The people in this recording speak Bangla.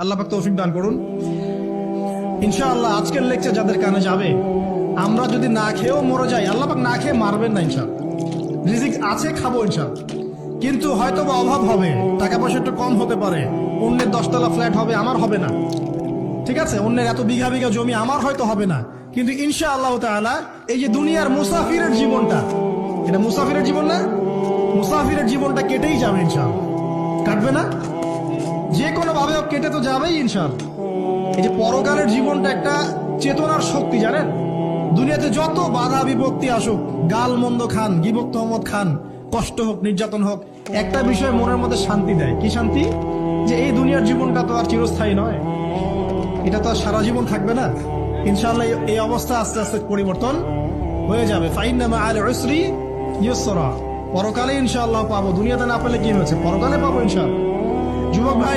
আল্লাহ পাক তৌফিক দান করুন। ইনশাআল্লাহ আজকের লেকচার যাদের কানে যাবে, আমরা যদি না খেয়েও মরে যাই, আল্লাহ পাক না খেয়ে মারবেন না ইনশাআল্লাহ। রিজিক আছে, খাবো ইনশাআল্লাহ। কিন্তু হয়তো বা অভাব হবে, টাকা পয়সা একটু কম হতে পারে, অন্যের 10 তলা ফ্ল্যাট হবে, আমার হবে না, ঠিক আছে, অন্যের এত বিঘা বিঘা জমি আমার হয়তো হবে না, কিন্তু ইনশাআল্লাহ তাআলা এই যে দুনিয়ার মুসাফিরের জীবনটা, এটা মুসাফিরের জীবন না, মুসাফিরের জীবনটা কেটেই যাবে ইনশাআল্লাহ। কাটবে না, যে কোনো ভাবে কেটে তো যাবেই ইনশাআল্লাহ। এই যে পরকালের জীবনটা একটা চেতনার শক্তি, জানেন, দুনিয়াতে যত বাধা বিপত্তি আসুক, গাল মন্দ খান, গীবত তহমত খান, কষ্ট হোক, নির্যাতন হোক, একটা বিষয় মনের মধ্যে শান্তি দেয়। কি শান্তি? যে এই দুনিয়ার জীবনটা তো আর চিরস্থায়ী নয়, এটা তো আর সারা জীবন থাকবে না। ইনশাআল্লাহ এই অবস্থা আস্তে আস্তে পরিবর্তন হয়ে যাবে। ফাইন্না মাআল উসরি ইউসরা, পরকালে ইনশাআল্লাহ পাবো। দুনিয়াতে না পেলে কি হয়েছে, পরকালে পাবো ইনশাআল্লাহ। যুবক ভাই,